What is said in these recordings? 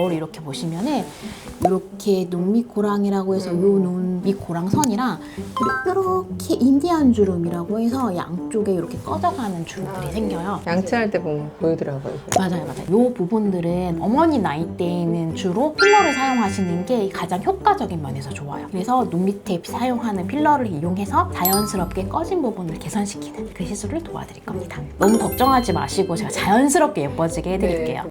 거울 이렇게 보시면은 이렇게 눈밑고랑이라고 해서 요 눈밑고랑선이랑 그리고 이렇게 인디안 주름이라고 해서 양쪽에 이렇게 꺼져가는 주름들이 생겨요. 양치할 때 보면 보이더라고요. 맞아요. 요 부분들은 어머니 나이대에는 주로 필러를 사용하시는 게 가장 효과적인 면에서 좋아요. 그래서 눈 밑에 사용하는 필러를 이용해서 자연스럽게 꺼진 부분을 개선시키는 그 시술을 도와드릴 겁니다. 너무 걱정하지 마시고 제가 자연스럽게 예뻐지게 해드릴게요.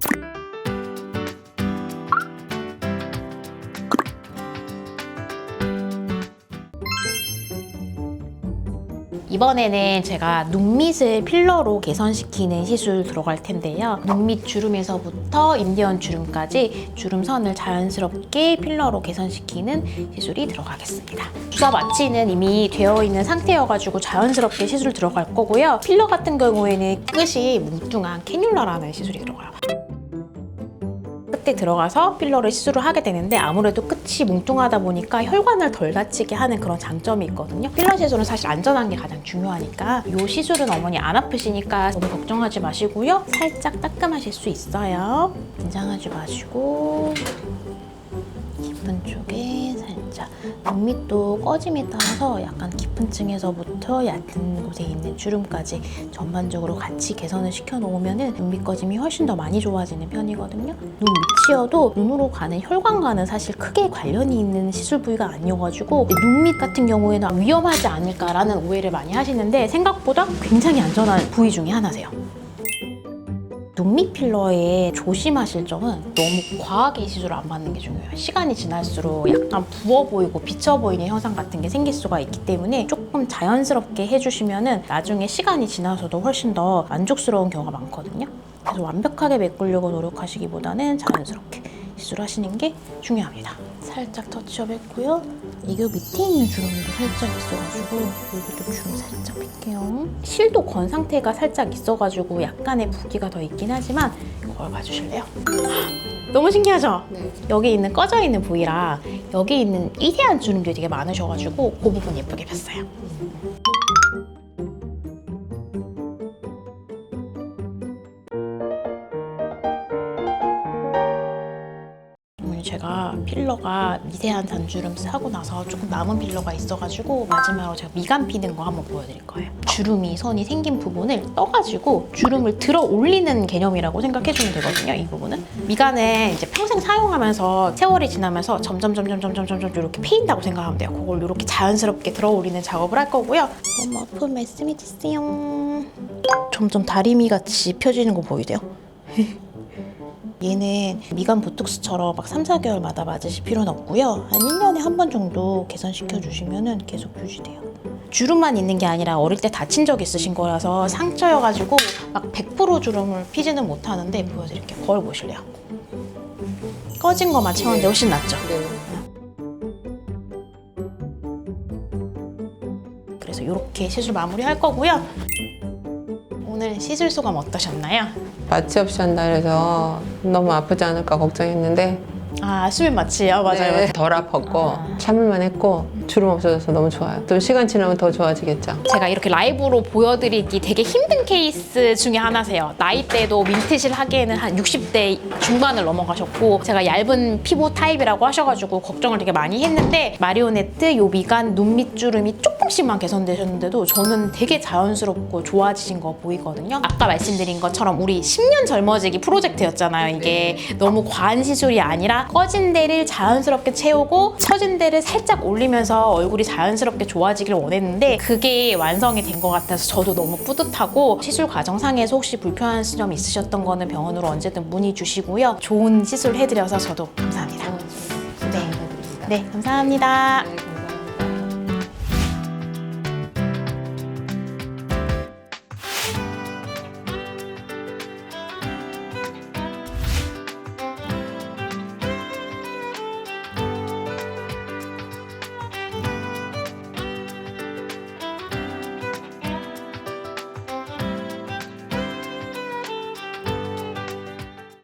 이번에는 제가 눈밑을 필러로 개선시키는 시술 들어갈 텐데요. 눈밑 주름에서부터 인디언 주름까지 주름선을 자연스럽게 필러로 개선시키는 시술이 들어가겠습니다. 주사 마취는 이미 되어 있는 상태여가지고 자연스럽게 시술 들어갈 거고요. 필러 같은 경우에는 끝이 뭉뚱한 캐뉼라라는 시술이 들어가요. 끝에 들어가서 필러를 시술을 하게 되는데 아무래도 끝이 뭉뚱하다 보니까 혈관을 덜 다치게 하는 그런 장점이 있거든요. 필러 시술은 사실 안전한 게 가장 중요하니까 이 시술은 어머니 안 아프시니까 너무 걱정하지 마시고요. 살짝 따끔하실 수 있어요. 긴장하지 마시고 깊은 쪽에 살짝 눈밑도 꺼짐에 따라서 약간 깊은 층에서부터 얕은 곳에 있는 주름까지 전반적으로 같이 개선을 시켜놓으면 눈밑 꺼짐이 훨씬 더 많이 좋아지는 편이거든요. 눈 밑이어도 눈으로 가는 혈관과는 사실 크게 관련이 있는 시술 부위가 아니어가지고 눈밑 같은 경우에는 위험하지 않을까라는 오해를 많이 하시는데 생각보다 굉장히 안전한 부위 중에 하나세요. 눈밑 필러에 조심하실 점은 너무 과하게 시술을 안 받는 게 중요해요. 시간이 지날수록 약간 부어 보이고 비쳐 보이는 현상 같은 게 생길 수가 있기 때문에 조금 자연스럽게 해주시면 나중에 시간이 지나서도 훨씬 더 만족스러운 경우가 많거든요. 그래서 완벽하게 메꾸려고 노력하시기보다는 자연스럽게 시술하시는 게 중요합니다. 살짝 터치업 했고요. 이게 밑에 있는 주름도 살짝 있어가지고 여기도 주름 살짝 뺄게요. 실도 건 상태가 살짝 있어가지고 약간의 붓기가 더 있긴 하지만 거울 봐주실래요? 너무 신기하죠? 네. 여기 있는 꺼져 있는 부위랑 여기 있는 이대한 주름들이 되게 많으셔가지고 그 부분 예쁘게 폈어요. 제가 필러가 미세한 단주름 하고 나서 조금 남은 필러가 있어가지고 마지막으로 제가 미간 피는 거 한번 보여드릴 거예요. 주름이 선이 생긴 부분을 떠가지고 주름을 들어 올리는 개념이라고 생각해주면 되거든요. 이 부분은 미간은 이제 평생 사용하면서 세월이 지나면서 점점 이렇게 패인다고 생각하면 돼요. 그걸 이렇게 자연스럽게 들어 올리는 작업을 할 거고요. 너무 아픈 말씀해주세요. 점점 다리미 같이 펴지는 거 보이세요? 얘는 미간 보톡스처럼 막 3, 4개월마다 맞으실 필요는 없고요. 한 1년에 한 번 정도 개선시켜주시면 계속 유지돼요. 주름만 있는 게 아니라 어릴 때 다친 적 있으신 거라서 상처여가지고 막 100% 주름을 피지는 못하는데 보여드릴게요. 거울 보실래요? 꺼진 것만 채웠는데 훨씬 낫죠? 네. 그래서 이렇게 시술 마무리할 거고요. 오늘 시술 소감 어떠셨나요? 마취 없이 한다 그래서 너무 아프지 않을까 걱정했는데 수면 마취요? 맞아요. 네, 덜 아팠고 참을만 했고 주름 없어져서 너무 좋아요. 또 시간 지나면 더 좋아지겠죠. 제가 이렇게 라이브로 보여드리기 되게 힘든 케이스 중에 하나세요. 나이대도 민트실 하기에는 한 60대 중반을 넘어가셨고 제가 얇은 피부 타입이라고 하셔가지고 걱정을 되게 많이 했는데 마리오네트 요 미간 눈 밑주름이 조금씩만 개선되셨는데도 저는 되게 자연스럽고 좋아지신 거 보이거든요. 아까 말씀드린 것처럼 우리 10년 젊어지기 프로젝트였잖아요. 이게 너무 과한 시술이 아니라 꺼진 데를 자연스럽게 채우고 처진 데를 살짝 올리면서 얼굴이 자연스럽게 좋아지길 원했는데 그게 완성이 된 것 같아서 저도 너무 뿌듯하고 시술 과정상에서 혹시 불편한 점이 있으셨던 거는 병원으로 언제든 문의 주시고요. 좋은 시술 해드려서 저도 감사합니다. 네. 네, 감사합니다. 네.